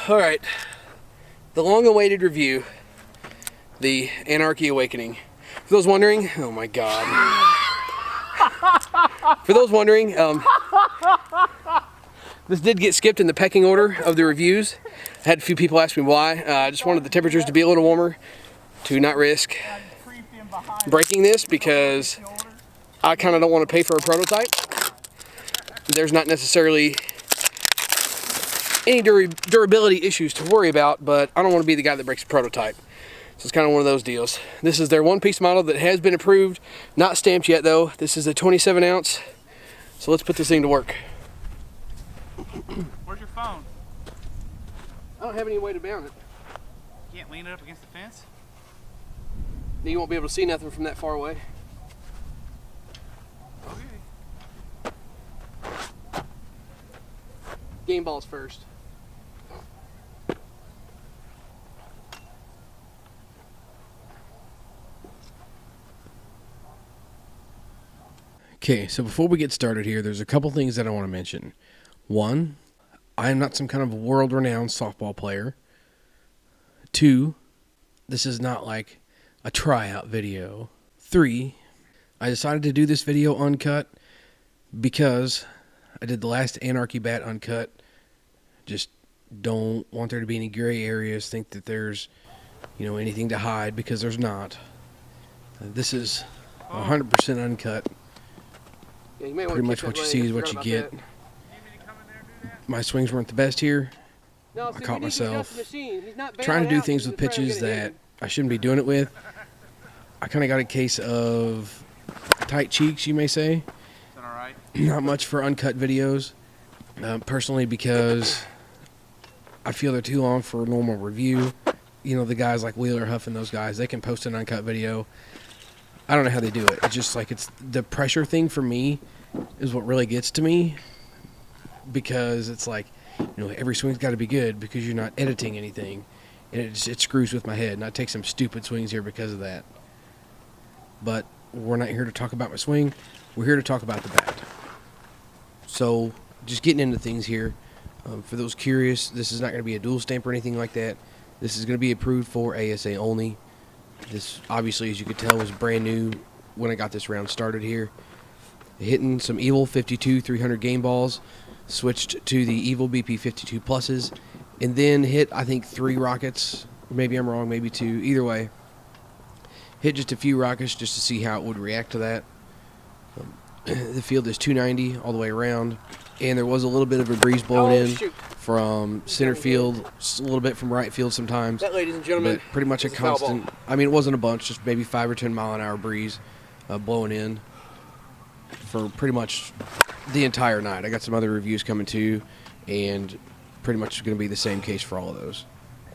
All right, the long-awaited review, the Anarchy Awakening. For those wondering, oh my God. For those wondering, this did get skipped in the pecking order of the reviews. I had a few people ask me why. I just wanted the temperatures to be a little warmer to not risk breaking this, because I kind of don't want to pay for a prototype. There's not necessarily any durability issues to worry about, but I don't want to be the guy that breaks a prototype. So it's kind of one of those deals. This is their one-piece model that has been approved, not stamped yet though. This is a 27 ounce. So let's put this thing to work. Where's your phone? I don't have any way to mount it. You can't lean it up against the fence? Then you won't be able to see nothing from that far away. Okay. Game balls first. Okay, so before we get started here, there's a couple things that I want to mention. One, I am not some kind of world-renowned softball player. Two, this is not like a tryout video. Three, I decided to do this video uncut because I did the last Anarchy bat uncut. Just don't want there to be any gray areas, think that there's, anything to hide, because there's not. This is 100% uncut. Yeah, pretty much what you see is what you get. My swings weren't the best here. I caught myself trying to do things with pitches that I shouldn't be doing it with. I kind of got a case of tight cheeks, you may say. Not much for uncut videos, personally, because I feel they're too long for a normal review. The guys like Wheeler, Huff, and those guys, they can post an uncut video. I don't know how they do it. It's just like, it's the pressure thing for me is what really gets to me, because it's like, every swing's got to be good because you're not editing anything, and it screws with my head, and I take some stupid swings here because of that. But we're not here to talk about my swing. We're here to talk about the bat. So just getting into things here. For those curious, this is not going to be a dual stamp or anything like that. This is going to be approved for ASA only. This, obviously, as you could tell, was brand new when I got this round started here. Hitting some Evil 52 300 game balls, switched to the Evil BP 52 pluses, and then hit, I think, 3 rockets. Maybe I'm wrong, maybe 2. Either way, hit just a few rockets just to see how it would react to that. The field is 290 all the way around, and there was a little bit of a breeze blowing in from center field, a little bit from right field sometimes. That, ladies and gentlemen, but pretty much a constant. I mean, it wasn't a bunch, just maybe 5 or 10 mile an hour breeze blowing in for pretty much the entire night. I got some other reviews coming too, and pretty much going to be the same case for all of those.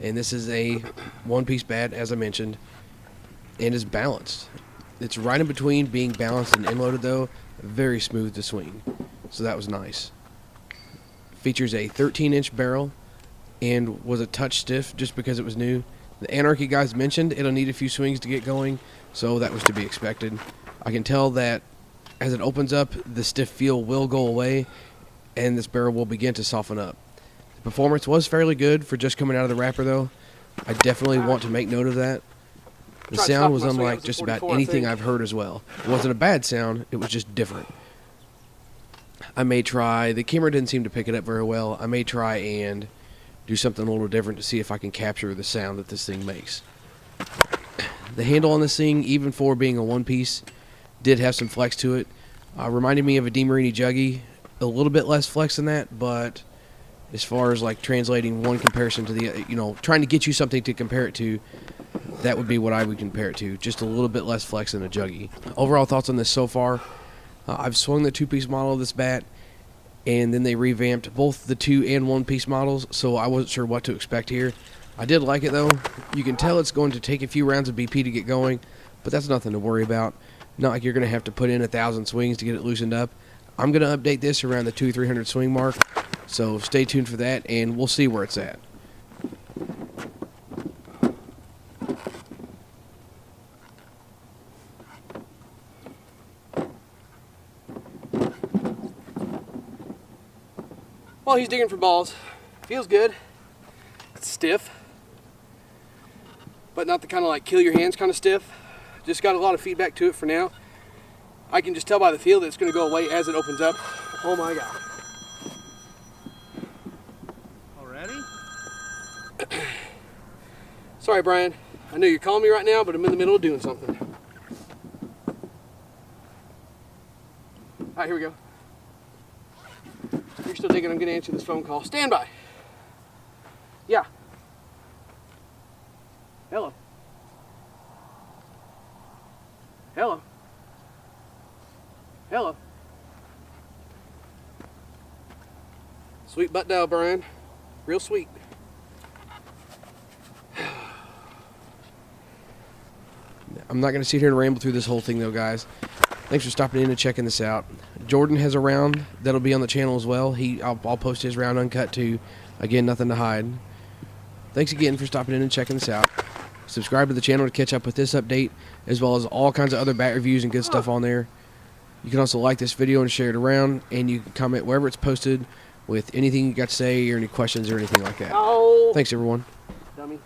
And this is a one-piece bat, as I mentioned, and is balanced. It's right in between being balanced and end-loaded, though. Very smooth to swing, so that was nice. Features a 13-inch barrel and was a touch stiff just because it was new. The Anarchy guys mentioned it'll need a few swings to get going, so that was to be expected. I can tell that as it opens up, the stiff feel will go away, and this barrel will begin to soften up. The performance was fairly good for just coming out of the wrapper, though. I definitely want to make note of that. The sound was unlike just about anything I've heard as well. It wasn't a bad sound, it was just different. I may try, the camera didn't seem to pick it up very well, I may try and do something a little different to see if I can capture the sound that this thing makes. The handle on this thing, even for being a one-piece, did have some flex to it. Reminded me of a DeMarini Juggy, a little bit less flex than that, but as far as like translating one comparison to the, trying to get you something to compare it to, that would be what I would compare it to. Just a little bit less flex than a Juggy. Overall thoughts on this so far? I've swung the 2-piece model of this bat, and then they revamped both the 2 and 1-piece models, so I wasn't sure what to expect here. I did like it, though. You can tell it's going to take a few rounds of BP to get going, but that's nothing to worry about. Not like you're going to have to put in 1,000 swings to get it loosened up. I'm going to update this around the 200-300 swing mark, so stay tuned for that, and we'll see where it's at. Well, he's digging for balls. Feels good. stiff, but not the kind of like kill your hands kind of stiff. Just got a lot of feedback to it for now. I can just tell by the feel that it's going to go away as it opens up. Oh my God. Already? Sorry, Brian. I know you're calling me right now, but I'm in the middle of doing something. All right, here we go. You're still thinking I'm going to answer this phone call. Stand by. Yeah. Hello. Hello. Hello. Sweet butt dial, Brian. Real sweet. I'm not going to sit here and ramble through this whole thing, though, guys. Thanks for stopping in and checking this out. Jordan has a round that'll be on the channel as well. I'll post his round uncut, too. Again, nothing to hide. Thanks again for stopping in and checking this out. Subscribe to the channel to catch up with this update, as well as all kinds of other bat reviews and good stuff on there. You can also like this video and share it around, and you can comment wherever it's posted with anything you got to say or any questions or anything like that. Oh. Thanks, everyone. Dummy.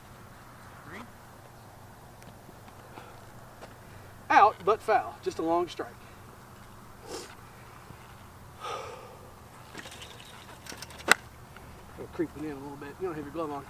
Out, but foul. Just a long strike. I'm creeping in a little bit. You don't have your glove on.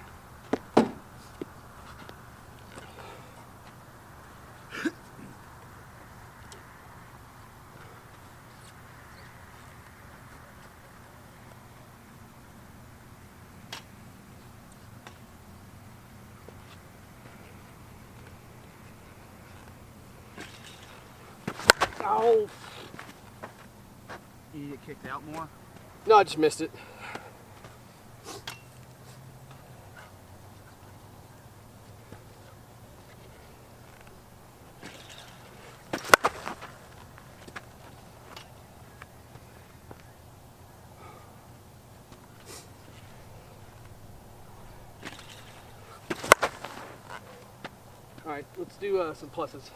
Oh. You get kicked out more? No, I just missed it. All right, let's do some pluses.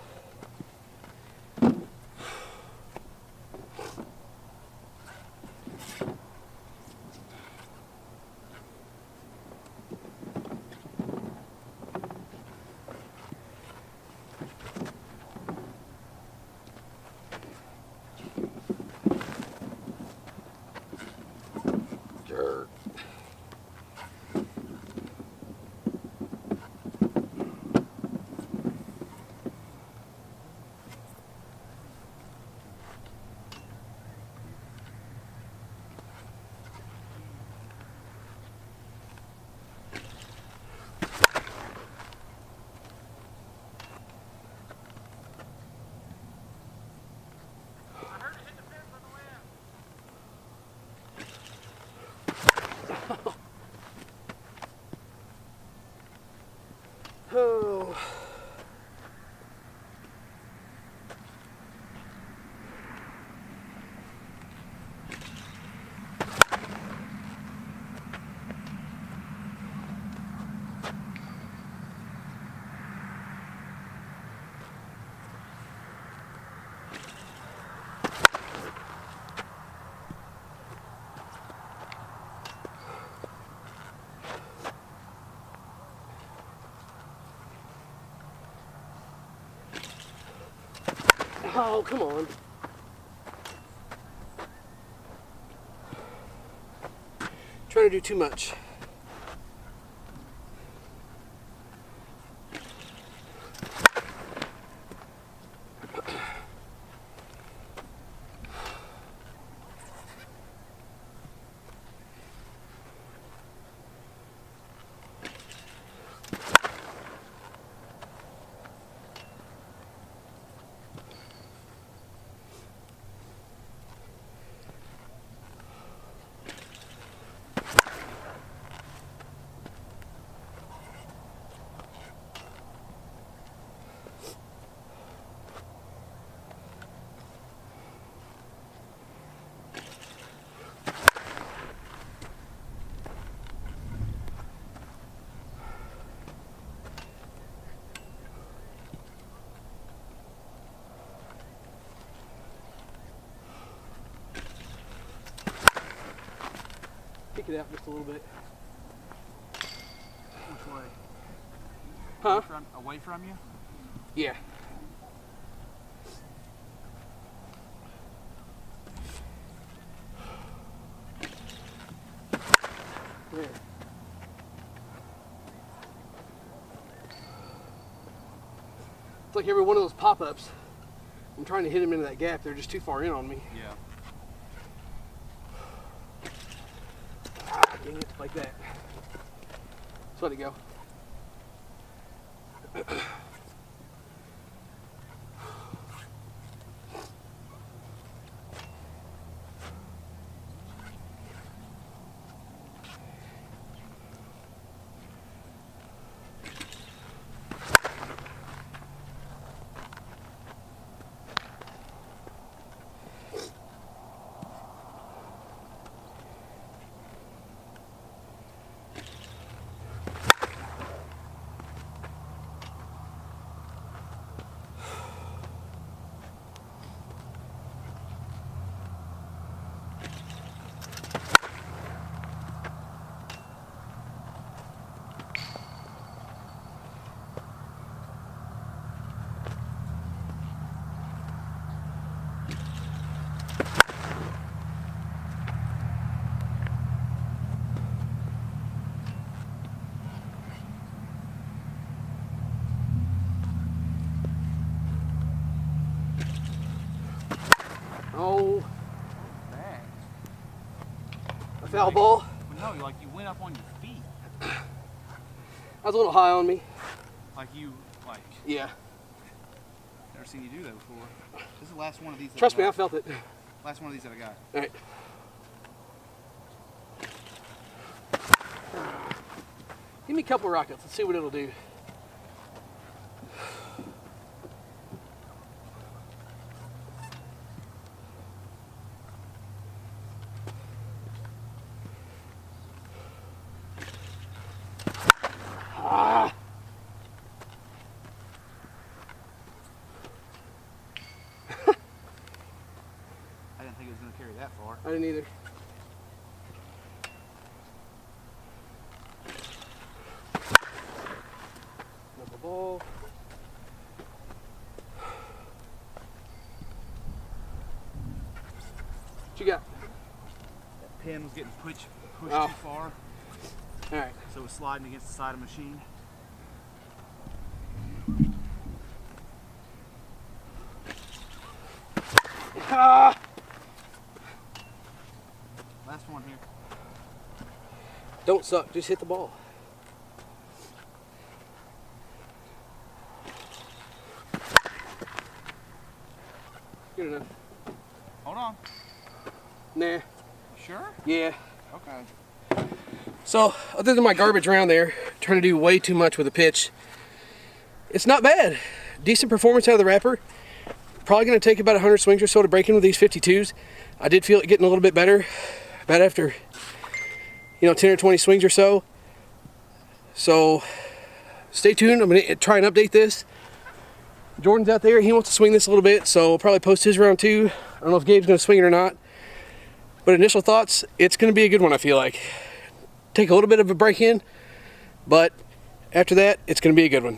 Oh. Oh, come on. Trying to do too much. Kick it out just a little bit. Huh? Away from you? Yeah. There. It's like every one of those pop-ups. I'm trying to hit them into that gap. They're just too far in on me. Yeah. Ah, dang it, like that. Just let it go. Oh, Bad. a foul ball. Well, no, like you went up on your feet. I was a little high on me. Like you, like, Yeah. never seen you do that before. This is the last one of these. that Trust me, I got. felt it. Last one of these that I got. All right. Give me a couple rockets. Let's see what it'll do. Ah. I didn't think it was going to carry that far. I didn't either. Another ball. What you got? That pin was getting pushed Oh. too far, All right. so it was sliding against the side of the machine. Ah. Last one here. Don't suck. Just hit the ball. Good enough. Hold on. Nah. Sure? Yeah. Okay. So, other than my garbage round there, trying to do way too much with a pitch, it's not bad. Decent performance out of the wrapper. Probably going to take about 100 swings or so to break in with these 52s. I did feel it getting a little bit better about after, 10 or 20 swings or so. So, stay tuned. I'm going to try and update this. Jordan's out there. He wants to swing this a little bit, so I'll probably post his round too. I don't know if Gabe's going to swing it or not. But initial thoughts, it's going to be a good one, I feel like. Take a little bit of a break in, but after that, it's going to be a good one.